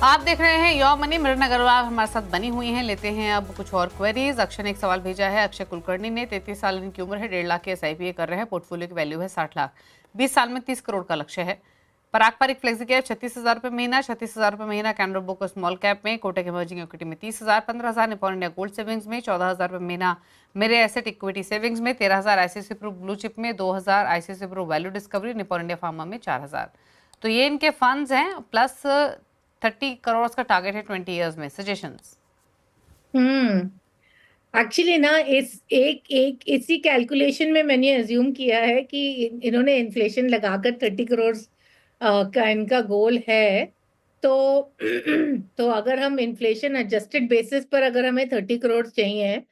आप देख रहे हैं योर मनी। मृण अग्रवाल हमारे साथ बनी हुई हैं। लेते हैं अब कुछ और क्वेरीज। अक्षय ने एक सवाल भेजा है। अक्षय कुलकर्णी ने 33 साल इनकी उम्र है, 1.5 लाख के SIP कर रहे हैं। पोर्टफोलियो की वैल्यू है 60 लाख। 20 साल में 30 करोड़ का लक्ष्य है। पारंपरिक फ्लेक्सी कैप 36,000 रुपये महीना, 36,000 रुपये महीना कैनरा बुक स्मॉल कैप में, कोटक इमर्जिंग इक्विटी में 30,000, 15,000 निपॉन इंडिया गोल्ड सेविंग्स में, 14,000 रुपये महीना मेरे एसेट इक्विटी सेविंग्स में, 13,000 ICICI प्रो ब्लू चिप में, 2,000 ICICI pro value discovery, Nippon India pharma में 4,000। तो ये इनके फंड्स हैं, प्लस 30 करोड़ का टारगेट है 20 ईयर्स में। सजेशंस। एक्चुअली ना इस एक एक इसी कैलकुलेशन में मैंने अज्यूम किया है कि इन्होंने इन्फ्लेशन लगाकर 30 करोड़ का इनका गोल है। तो तो अगर हम इन्फ्लेशन एडजस्टेड बेसिस पर अगर हमें 30 करोड़ चाहिए,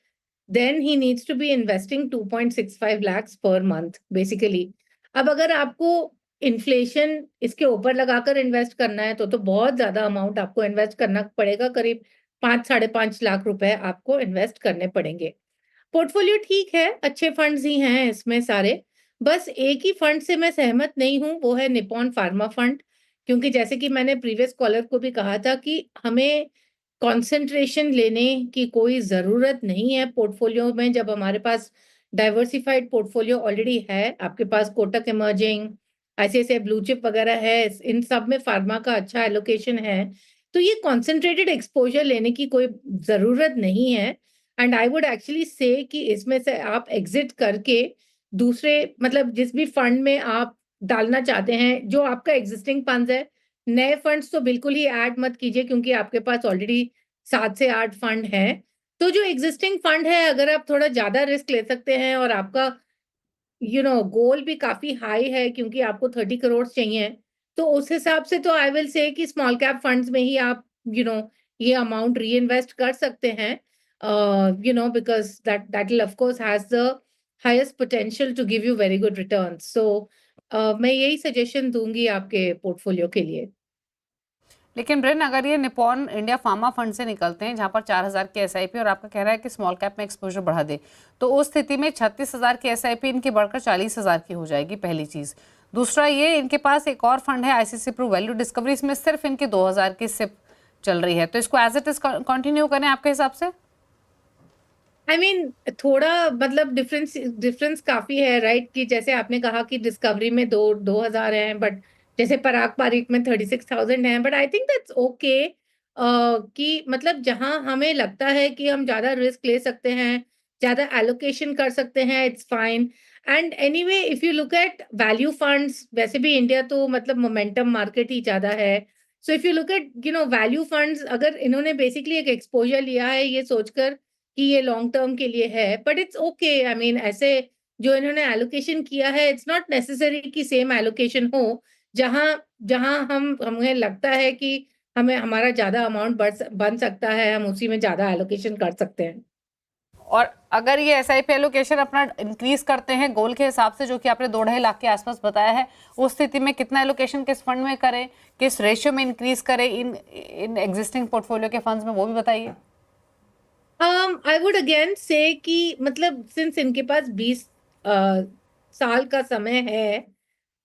then he needs to be investing 2.65 lakhs per month basically. अब अगर आपको इन्फ्लेशन इसके ऊपर लगाकर इन्वेस्ट करना है तो बहुत ज्यादा अमाउंट आपको इन्वेस्ट करना पड़ेगा। करीब 5-5.5 लाख रुपए आपको इन्वेस्ट करने पड़ेंगे। पोर्टफोलियो ठीक है, अच्छे फंड्स ही हैं इसमें सारे। बस एक ही फंड से मैं सहमत नहीं हूं, वो है निपॉन फार्मा फंड। क्योंकि जैसे कि मैंने प्रीवियस कॉलर को भी कहा था कि हमें कंसंट्रेशन लेने की कोई ज़रूरत नहीं है पोर्टफोलियो में, जब हमारे पास डाइवर्सिफाइड पोर्टफोलियो ऑलरेडी है। आपके पास Kotak emerging, ICICI blue chip वगैरह है, इन सब में फार्मा का अच्छा एलोकेशन है। तो ये कॉन्सेंट्रेटेड एक्सपोजर लेने की कोई ज़रूरत नहीं है। एंड आई वुड एक्चुअली से कि इसमें से आप एग्जिट करके दूसरे, मतलब जिस भी फंड में आप डालना चाहते हैं, जो आपका एग्जिस्टिंग फंड है, नए फंड्स तो बिल्कुल ही ऐड मत कीजिए क्योंकि आपके पास ऑलरेडी 7 से 8 फंड है। तो जो एग्जिस्टिंग फंड है, अगर आप थोड़ा ज्यादा रिस्क ले सकते हैं और आपका गोल भी काफी हाई है क्योंकि आपको 30 करोड़ चाहिए, तो उस हिसाब से तो आई विल से कि स्मॉल कैप फंड्स में ही आप ये अमाउंट री इन्वेस्ट कर सकते हैं। Because that will of course has the highest potential to give you very good return. So मैं यही सजेशन दूंगी आपके पोर्टफोलियो के लिए। लेकिन ब्रेन, अगर ये निपॉन इंडिया फार्मा फंड से निकलते हैं जहां पर 4,000 की SIP और आपका कह रहा है कि स्मॉल कैप में एक्सपोजर बढ़ा दे, तो उस स्थिति में 36,000 की SIP इनकी बढ़कर 40,000 की हो जाएगी, पहली चीज। दूसरा, ये इनके पास एक और फंड है ICICI प्रू वैल्यू डिस्कवरी, इसमें सिर्फ इनके 2,000 की SIP चल रही है। तो इसको एज इट इज कंटिन्यू करें आपके हिसाब से? आई मीन थोड़ा मतलब डिफरेंस डिफरेंस काफी है, राइट? कि जैसे आपने कहा कि डिस्कवरी में 2,000 हैं, बट जैसे पराग पारिक में 36,000 है। But I think that's okay. कि मतलब जहां हमें लगता है कि हम ज्यादा रिस्क ले सकते हैं, ज्यादा एलोकेशन कर सकते हैं, it's fine. And anyway if you look at value funds, वैसे भी इंडिया तो मतलब मोमेंटम मार्केट ही ज्यादा है। So if you look at value funds, अगर इन्होंने बेसिकली एक एक्सपोजर लिया है ये सोचकर कि ये लॉन्ग टर्म के लिए है, but it's okay. I mean ऐसे जो इन्होंने एलोकेशन किया है, इट्स नॉट नेसेसरी कि सेम एलोकेशन हो। जहां जहां हमें लगता है कि हमें हमारा ज्यादा अमाउंट बन सकता है, हम उसी में ज्यादा एलोकेशन कर सकते हैं। और अगर ये SIP एलोकेशन अपना इंक्रीज करते हैं गोल के हिसाब से, जो कि आपने 2-2.5 लाख के आसपास बताया है, उस स्थिति में कितना एलोकेशन किस फंड में करें, किस रेशियो में इंक्रीज करें इन एग्जिस्टिंग पोर्टफोलियो के फंड्स में, वो भी बताइए। आई वुड अगेन से कि मतलब सिंस इनके पास 20 साल का समय है,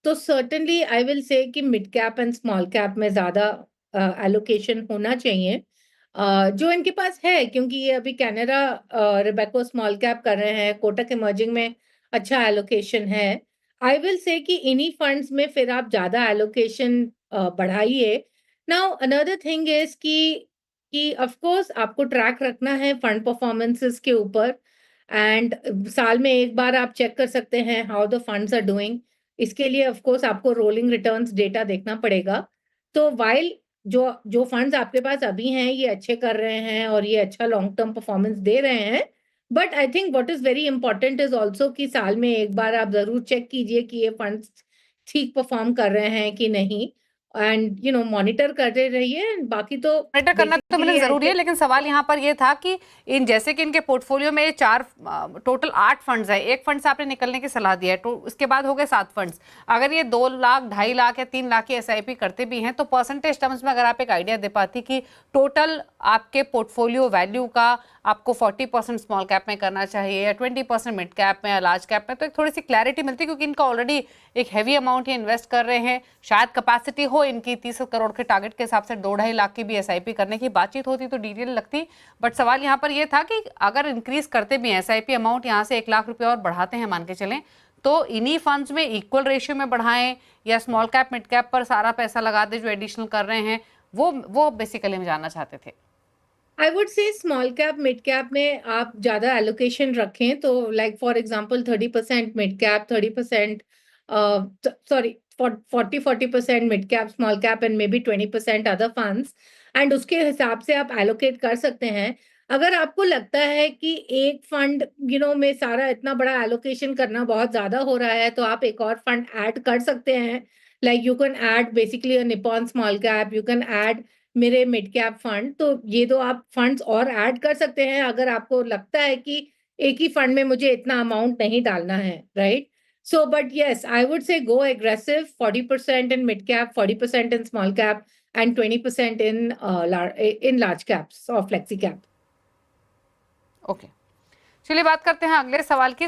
तो सर्टेनली आई विल से कि mid cap and small cap में ज्यादा एलोकेशन होना चाहिए, जो इनके पास है। क्योंकि ये अभी कैनरा रिबेको स्मॉल कैप कर रहे हैं, कोटक इमर्जिंग में अच्छा एलोकेशन है। आई विल से कि इन्हीं फंड्स में फिर आप ज्यादा एलोकेशन बढ़ाइए। नाउ अनदर थिंग इज कि ऑफ कोर्स आपको ट्रैक रखना है फंड परफॉर्मेंसेस के ऊपर। एंड साल में एक बार आप चेक कर सकते हैं how the funds are doing. इसके लिए ऑफ कोर्स आपको रोलिंग रिटर्न्स डेटा देखना पड़ेगा। तो वाइल जो जो फंड्स आपके पास अभी हैं ये अच्छे कर रहे हैं और ये अच्छा लॉन्ग टर्म परफॉर्मेंस दे रहे हैं, but I think what is very important is also कि साल में एक बार आप जरूर चेक कीजिए कि ये फंड्स ठीक परफॉर्म कर रहे हैं कि नहीं। एंड मॉनिटर करते रहिए। बाकी तो मॉनिटर करना बेसिक तो मिलना इसलिए I जरूरी है, think लेकिन सवाल यहाँ पर ये था कि इन जैसे कि इनके पोर्टफोलियो में टोटल 8 फंड्स है, एक फंड से आपने निकलने की सलाह दी है, तो उसके बाद हो गए 7 फंड्स। अगर ये 2 लाख, 2.5 लाख या 3 लाख की SIP करते भी हैं, तो परसेंटेज टर्म्स में अगर आप एक आइडिया दे पाती कि टोटल आपके पोर्टफोलियो वैल्यू का आपको 40% स्मॉल कैप में करना चाहिए या 20% मिड कैप में या लार्ज कैप में, तो एक थोड़ी सी क्लैरिटी मिलती, क्योंकि इनका ऑलरेडी एक हैवी अमाउंट ही इन्वेस्ट कर रहे हैं। शायद कैपेसिटी हो इनकी 30 करोड़ के टारगेट के हिसाब से 2-2.5 लाख की भी SIP करने की बातचीत होती तो डिटेल लगती। बट सवाल यहाँ पर यह था कि अगर इंक्रीज करते भी हैं SIP अमाउंट, यहाँ से 1 लाख रुपये और बढ़ाते हैं मान के चलें, तो इन्हीं फंड्स में इक्वल रेशियो में बढ़ाएं या स्मॉल कैप मिड कैप पर सारा पैसा लगा दे जो एडिशनल कर रहे हैं, वो बेसिकली हम जानना चाहते थे। I would say small cap mid cap में आप ज्यादा एलोकेशन रखें, तो like for example 30% mid cap, 30% sorry 40% mid cap small cap and may be 20% other funds, and उसके हिसाब से आप एलोकेट कर सकते हैं। अगर आपको लगता है कि एक फंड में सारा इतना बड़ा एलोकेशन करना बहुत ज्यादा हो रहा है, तो आप एक और फंड ऐड कर सकते हैं। Like you can add basically a Nippon small cap, you can add मेरे मिड कैप फंड, तो ये दो आप फंड्स और ऐड कर सकते हैं अगर आपको लगता है कि एक ही फंड में मुझे इतना अमाउंट नहीं डालना है, right? So but yes, I would say go aggressive, 40% in mid cap, 40% in small cap and 20% in large caps और फ्लेक्सी कैप। ओके, चलिए बात करते हैं अगले सवाल की।